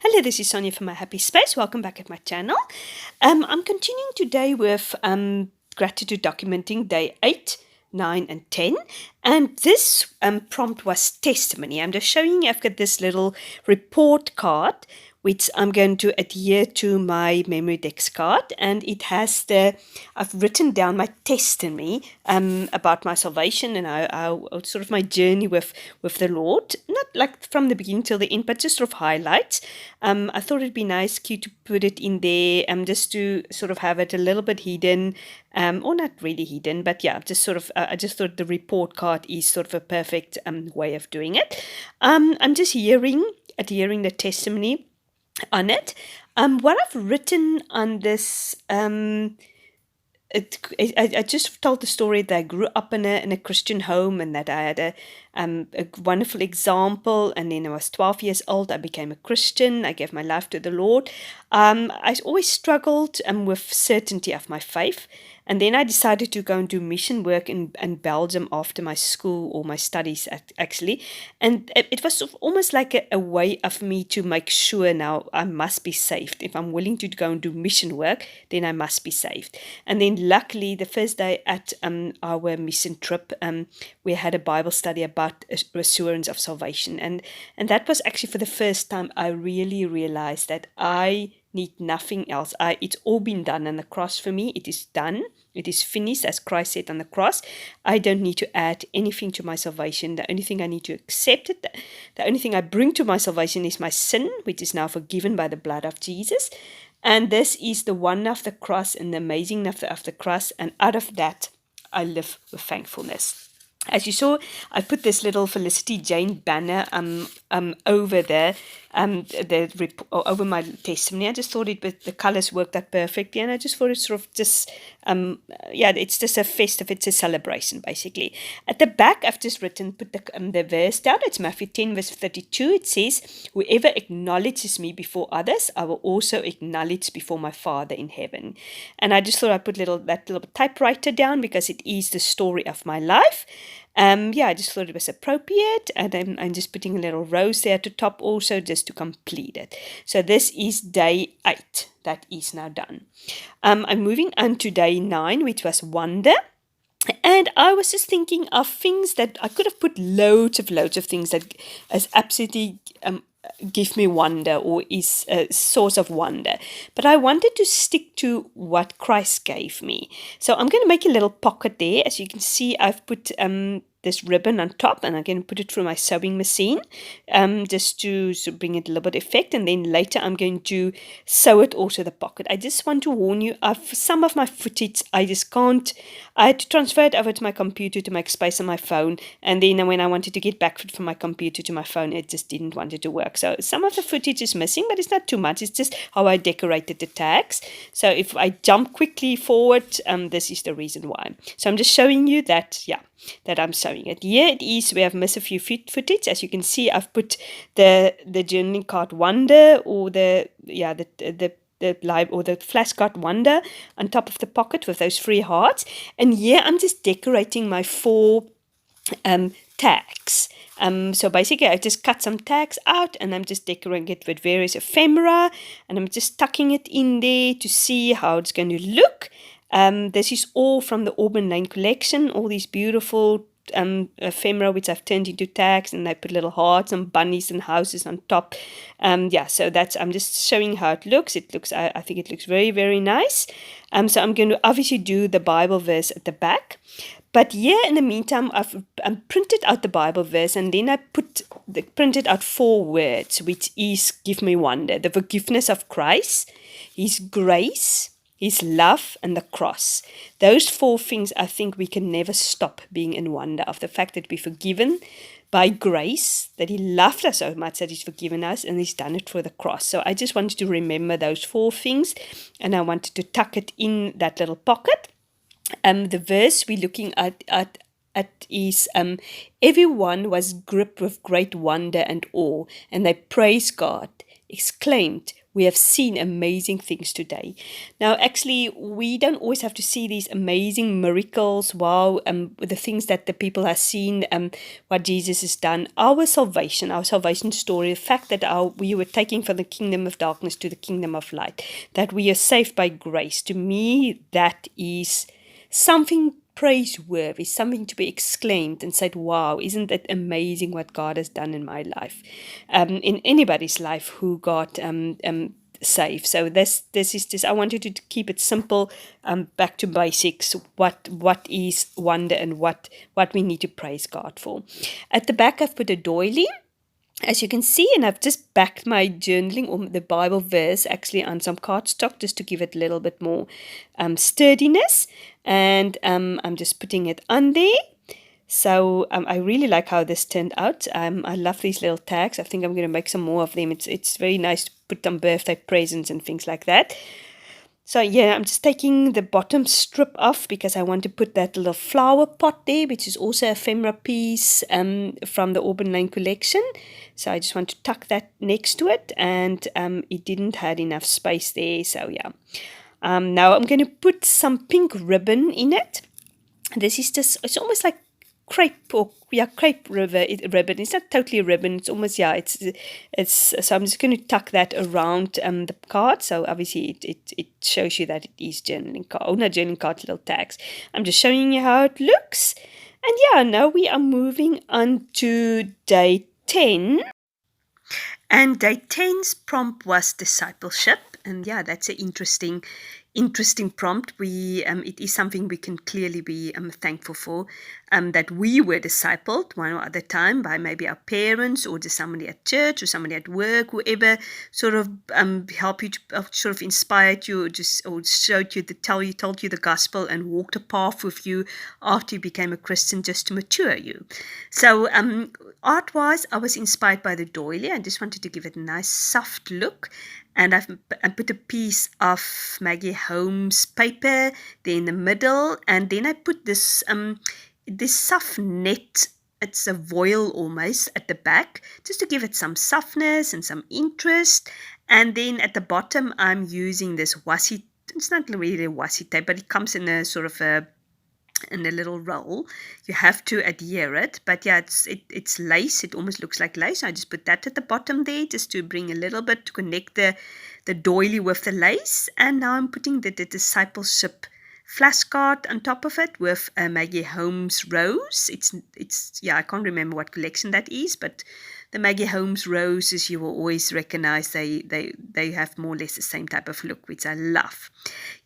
Hello, this is Sonja from my Happy Space. Welcome back at my channel. I'm continuing today with gratitude documenting day 8, 9, and 10. And this prompt was testimony. I'm just showing you, I've got this little report card, which I'm going to adhere to my memory dex card. And it has I've written down my testimony about my salvation and how sort of my journey with the Lord. Not like from the beginning till the end, but just sort of highlights. I thought it'd be nice, cute to put it in there, just to sort of have it a little bit hidden, or not really hidden, but yeah, just sort of, I just thought the report card is sort of a perfect way of doing it. I'm just adhering the testimony on it. What I've written on this, I just told the story that I grew up in a Christian home and that I had a wonderful example. And then I was 12 years old. I became a Christian. I gave my life to the Lord. I always struggled with certainty of my faith. And then I decided to go and do mission work in Belgium after my school or my studies, actually. And it was sort of almost like a way of me to make sure now I must be saved. If I'm willing to go and do mission work, then I must be saved. And then luckily, the first day at our mission trip, we had a Bible study about assurance of salvation. And that was actually for the first time I really realized that I need nothing else. It's all been done on the cross for me. It is done. It is finished, as Christ said on the cross. I don't need to add anything to my salvation. The only thing I need to accept it. The only thing I bring to my salvation is my sin, which is now forgiven by the blood of Jesus. And this is the wonder of the cross and the amazingness of the cross. And out of that, I live with thankfulness. As you saw, I put this little Felicity Jane banner over there, over my testimony. I just thought the colors worked out perfectly, and I just thought it sort of just, it's just a festive, it's a celebration, basically. At the back, I've just put the verse down. It's Matthew 10, verse 32. It says, "Whoever acknowledges me before others, I will also acknowledge before my Father in heaven." And I just thought I'd put that little typewriter down because it is the story of my life. I just thought it was appropriate, and I'm just putting a little rose there at the top also just to complete it. So this is day 8 that is now done. I'm moving on to day 9, which was wonder. And I was just thinking of things that I could have put loads of things that is absolutely give me wonder or is a source of wonder. But I wanted to stick to what Christ gave me. So I'm going to make a little pocket there. As you can see, I've put this ribbon on top, and I'm going to put it through my sewing machine just to bring it a little bit of effect. And then later I'm going to sew it also the pocket. I just want to warn you of some of my footage. I had to transfer it over to my computer to make space on my phone. And then when I wanted to get back from my computer to my phone, it just didn't want it to work. So some of the footage is missing, but it's not too much. It's just how I decorated the tags. So if I jump quickly forward, this is the reason why. So I'm just showing you that, that I'm sewing it. Here it is. We have missed a few footage. As you can see, I've put the journaling card wonder or the flashcard wonder on top of the pocket with those 3 hearts. And here I'm just decorating my 4 tags. So basically I just cut some tags out and I'm just decorating it with various ephemera, and I'm just tucking it in there to see how it's going to look. This is all from the Auburn Lane collection, all these beautiful ephemera which I've turned into tags, and I put little hearts and bunnies and houses on top. So I'm just showing how it looks. I think it looks very, very nice. So I'm going to obviously do the Bible verse at the back. But here in the meantime, I've printed out the Bible verse, and then I printed out 4 words, which is give me wonder: the forgiveness of Christ, His grace, His love, and the cross. Those 4 things, I think we can never stop being in wonder of the fact that we're forgiven by grace, that He loved us so much that He's forgiven us, and He's done it for the cross. So I just wanted to remember those 4 things, and I wanted to tuck it in that little pocket. The verse we're looking at is everyone was gripped with great wonder and awe, and they praised God, exclaimed, we have seen amazing things today. Now, actually, we don't always have to see these amazing miracles, wow, the things that the people have seen, what Jesus has done. Our salvation story, the fact that we were taken from the kingdom of darkness to the kingdom of light, that we are saved by grace. To me, that is something praiseworthy, something to be exclaimed and said, wow, isn't it amazing what God has done in my life, in anybody's life who got saved. So this is this. I wanted to keep it simple, back to basics. What is wonder and what we need to praise God for. At the back, I've put a doily, as you can see, and I've just backed my journaling or the Bible verse actually on some cardstock just to give it a little bit more sturdiness. And I'm just putting it on there. So I really like how this turned out. I love these little tags. I think I'm going to make some more of them. It's very nice to put on birthday presents and things like that. So yeah, I'm just taking the bottom strip off because I want to put that little flower pot there, which is also a ephemera piece from the Auburn Lane collection. So I just want to tuck that next to it, and it didn't have enough space there. So yeah, now I'm going to put some pink ribbon in it. This is just, it's almost like crepe ribbon. It's not totally a ribbon. It's almost, yeah, it's so I'm just going to tuck that around the card. So obviously it shows you that it is journaling card. Oh, not journaling card, little tags. I'm just showing you how it looks. And yeah, now we are moving on to day 10. And day 10's prompt was discipleship. And yeah, that's an interesting prompt. It is something we can clearly be thankful for, that we were discipled one or other time by maybe our parents or just somebody at church or somebody at work, whoever sort of helped you, to, sort of inspired you, or showed you, told you the gospel and walked a path with you after you became a Christian just to mature you. So art-wise, I was inspired by the doily. I just wanted to give it a nice soft look. And I put a piece of Maggie Holmes paper there in the middle, and then I put this soft net. It's a voile almost at the back, just to give it some softness and some interest. And then at the bottom, I'm using this washi. It's not really a washi tape, but it comes in a sort of in a little roll. You have to adhere it, but yeah, it's lace. It almost looks like lace. I just put that at the bottom there just to bring a little bit to connect the doily with the lace. And now I'm putting the discipleship flashcard on top of it with Maggie Holmes rose. It's yeah, I can't remember what collection that is, but the Maggie Holmes roses you will always recognize. They have more or less the same type of look, which I love.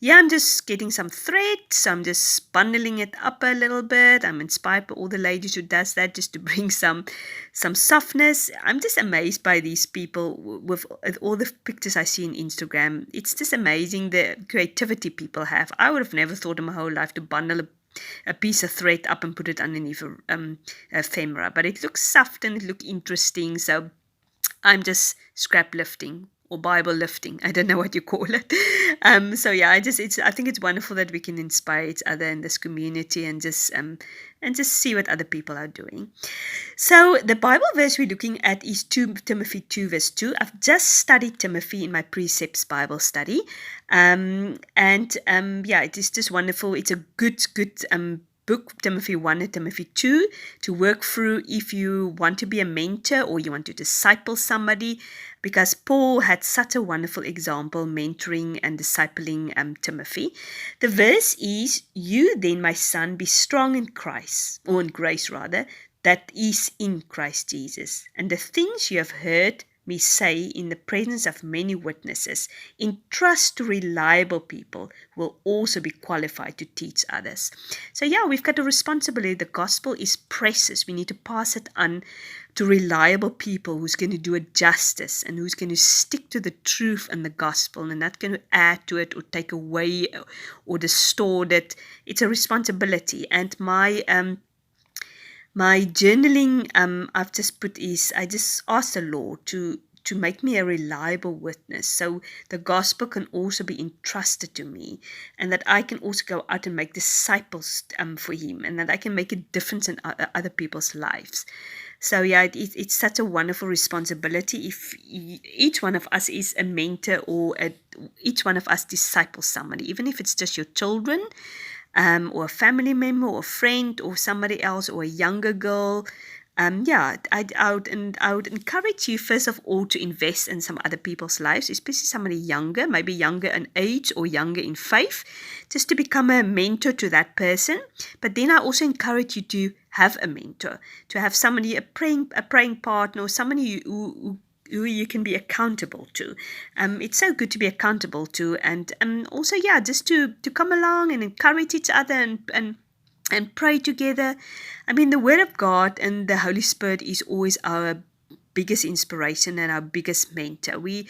Yeah, I'm just getting some thread, so I'm just bundling it up a little bit. I'm inspired by all the ladies who does that just to bring some softness. I'm just amazed by these people with all the pictures I see on Instagram. It's just amazing the creativity people have. I would have never thought in my whole life to bundle a piece of thread up and put it underneath a ephemera, but it looks soft and it looks interesting. So I'm just scrap lifting or Bible lifting. I don't know what you call it. So yeah, I think it's wonderful that we can inspire each other in this community and just see what other people are doing. So the Bible verse we're looking at is 2 Timothy 2 verse 2. I've just studied Timothy in my Precepts Bible study. Yeah, it is just wonderful. It's a good book, Timothy 1 and Timothy 2, to work through if you want to be a mentor or you want to disciple somebody, because Paul had such a wonderful example mentoring and discipling Timothy. The verse is, "You then, my son, be strong in Christ," or in grace rather, "that is in Christ Jesus. And the things you have heard me say in the presence of many witnesses, entrust to reliable people who will also be qualified to teach others." So yeah, we've got a responsibility. The gospel is precious. We need to pass it on to reliable people who's going to do it justice and who's going to stick to the truth and the gospel and not going to add to it or take away or distort it. It's a responsibility. And my journaling, I've just put is, I just asked the Lord to make me a reliable witness, so the gospel can also be entrusted to me, and that I can also go out and make disciples for Him, and that I can make a difference in other people's lives. So yeah, it's such a wonderful responsibility if each one of us is a mentor or each one of us disciples somebody, even if it's just your children, or a family member or a friend or somebody else or a younger girl. Yeah, I would encourage you first of all to invest in some other people's lives, especially somebody younger, maybe younger in age or younger in faith, just to become a mentor to that person. But then I also encourage you to have a mentor, to have somebody, a praying partner, or somebody who you can be accountable to. It's so good to be accountable to, and also, yeah, just to come along and encourage each other and pray together. I mean, the Word of God and the Holy Spirit is always our biggest inspiration and our biggest mentor. We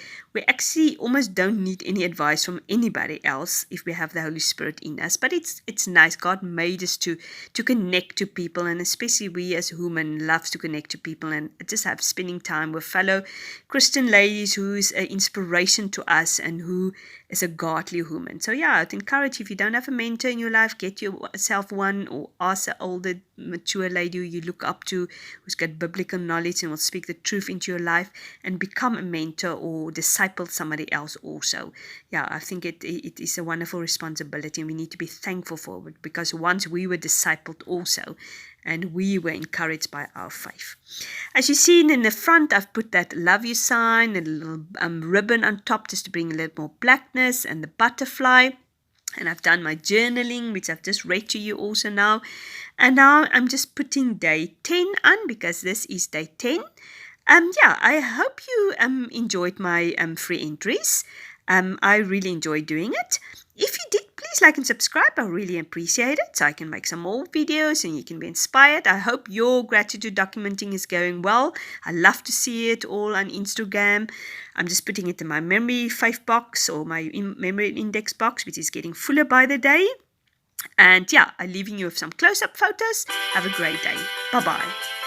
actually almost don't need any advice from anybody else if we have the Holy Spirit in us. But it's nice. God made us to connect to people, and especially we as women loves to connect to people and just have spending time with fellow Christian ladies who is an inspiration to us and who is a godly woman. So yeah, I'd encourage you, if you don't have a mentor in your life, get yourself one, or ask an older, mature lady who you look up to, who's got biblical knowledge and will speak the truth into your life, and become a mentor or disciple somebody else also. Yeah, I think it is a wonderful responsibility, and we need to be thankful for it, because once we were discipled also, and we were encouraged by our faith. As you see in the front, I've put that love you sign, a little ribbon on top just to bring a little more blackness, and the butterfly. And I've done my journaling, which I've just read to you also now. And now I'm just putting day 10 on, because this is day 10. Yeah, I hope you enjoyed my free entries. I really enjoyed doing it. If you did, please like and subscribe. I really appreciate it, so I can make some more videos and you can be inspired. I hope your gratitude documenting is going well. I love to see it all on Instagram. I'm just putting it in my memory faith box, or my memory index box, which is getting fuller by the day. And yeah, I'm leaving you with some close-up photos. Have a great day. Bye-bye.